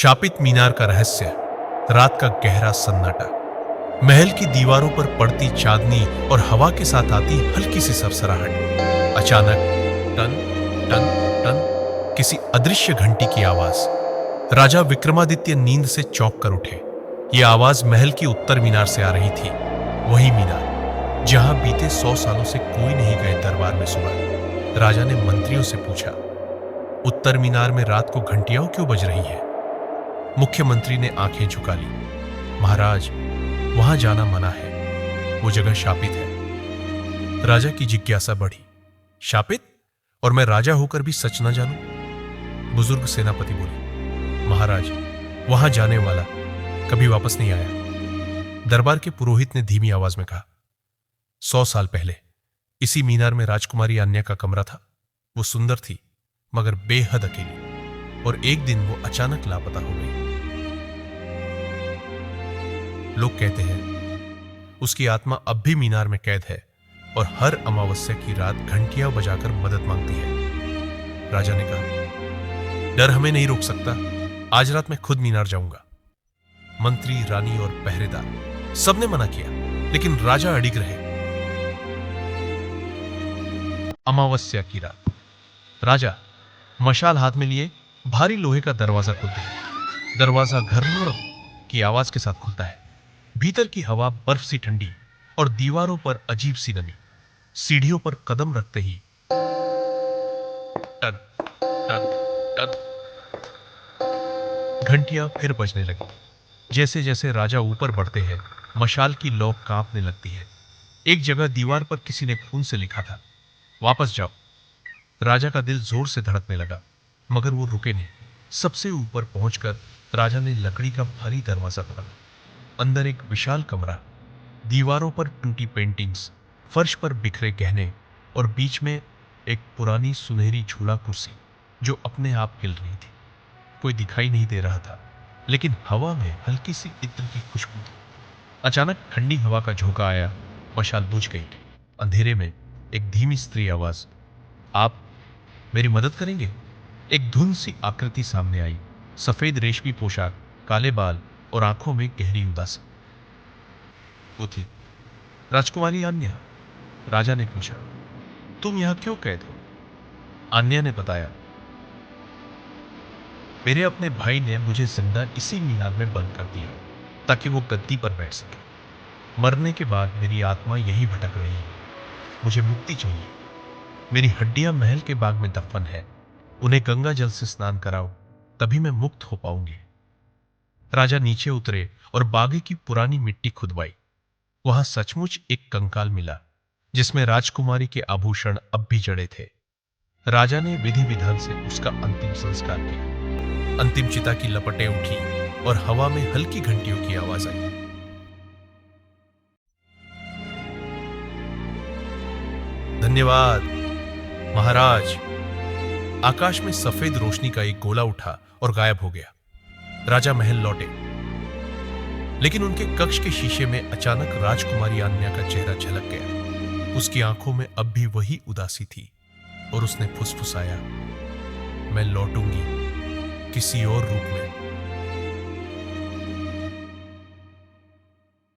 शापित मीनार का रहस्य। रात का गहरा सन्नाटा, महल की दीवारों पर पड़ती चांदनी और हवा के साथ आती हल्की सी सरसराहट। अचानक टन टन टन किसी अदृश्य घंटी की आवाज। राजा विक्रमादित्य नींद से चौंक कर उठे। यह आवाज महल की उत्तर मीनार से आ रही थी, वही मीनार जहां बीते 100 सालों से कोई नहीं गए दरबार में सुबह। राजा ने मंत्रियों से पूछा, उत्तर मीनार में रात को घंटियां क्यों बज रही है? मुख्यमंत्री ने आंखें झुका ली। महाराज, वहां जाना मना है, वो जगह शापित है। राजा की जिज्ञासा बढ़ी। शापित? और मैं राजा होकर भी सच न जानूं? बुजुर्ग सेनापति बोले, महाराज, वहां जाने वाला कभी वापस नहीं आया। दरबार के पुरोहित ने धीमी आवाज में कहा, 100 साल पहले इसी मीनार में राजकुमारी अन्या का कमरा था। वो सुंदर थी मगर बेहद अकेली, और एक दिन वो अचानक लापता हो गई। लोग कहते हैं उसकी आत्मा अब भी मीनार में कैद है और हर अमावस्या की रात घंटियां बजाकर मदद मांगती है। राजा ने कहा, डर हमें नहीं रोक सकता, आज रात मैं खुद मीनार जाऊंगा। मंत्री, रानी और पहरेदार सबने मना किया, लेकिन राजा अडिग रहे। अमावस्या की रात, राजा मशाल हाथ में लिए भारी लोहे का दरवाजा खोलते हैं। दरवाजा घर्रघर की आवाज के साथ खुलता है। भीतर की हवा बर्फ सी ठंडी और दीवारों पर अजीब सी नमी। सीढ़ियों पर कदम रखते ही टन टन टन घंटियां फिर बजने लगी। जैसे जैसे राजा ऊपर बढ़ते हैं, मशाल की लौ कांपने लगती है। एक जगह दीवार पर किसी ने खून से लिखा था, वापस जाओ। राजा का दिल जोर से धड़कने लगा, मगर वो रुके नहीं। सबसे ऊपर पहुंचकर राजा ने लकड़ी का भारी दरवाजा खोला। अंदर एक विशाल कमरा, दीवारों पर टूटी पेंटिंग्स, फर्श पर बिखरे गहने और बीच में एक पुरानी सुनहरी झूला कुर्सी जो अपने आप हिल रही थी। कोई दिखाई नहीं दे रहा था, लेकिन हवा में हल्की सी इत्र की खुशबू थी। अचानक ठंडी हवा का झोंका आया, मशाल बुझ गई। अंधेरे में एक धीमी स्त्री आवाज, आप मेरी मदद करेंगे? एक धुंध सी आकृति सामने आई, सफेद रेशमी पोशाक, काले बाल और आंखों में गहरी उदासी। वो थी राजकुमारी अन्या। राजा ने पूछा, तुम यहां क्यों कैद हो? अन्या ने बताया, मेरे अपने भाई ने मुझे जिंदा इसी मीनार में बंद कर दिया ताकि वो गद्दी पर बैठ सके। मरने के बाद मेरी आत्मा यही भटक रही है। मुझे मुक्ति चाहिए। मेरी हड्डियां महल के बाग में दफन है, उन्हें गंगा जल से स्नान कराओ, तभी मैं मुक्त हो पाऊंगी। राजा नीचे उतरे और बागे की पुरानी मिट्टी खुदवाई। वहां सचमुच एक कंकाल मिला, जिसमें राजकुमारी के आभूषण अब भी जड़े थे। राजा ने विधि विधान से उसका अंतिम संस्कार किया। अंतिम चिता की लपटें उठी और हवा में हल्की घंटियों की आवाज आई। धन्यवाद महाराज। आकाश में सफेद रोशनी का एक गोला उठा और गायब हो गया। राजा महल लौटे, लेकिन उनके कक्ष के शीशे में अचानक राजकुमारी अन्या का चेहरा झलक गया। उसकी आंखों में अब भी वही उदासी थी और उसने फुसफुसाया, मैं लौटूंगी किसी और रूप में।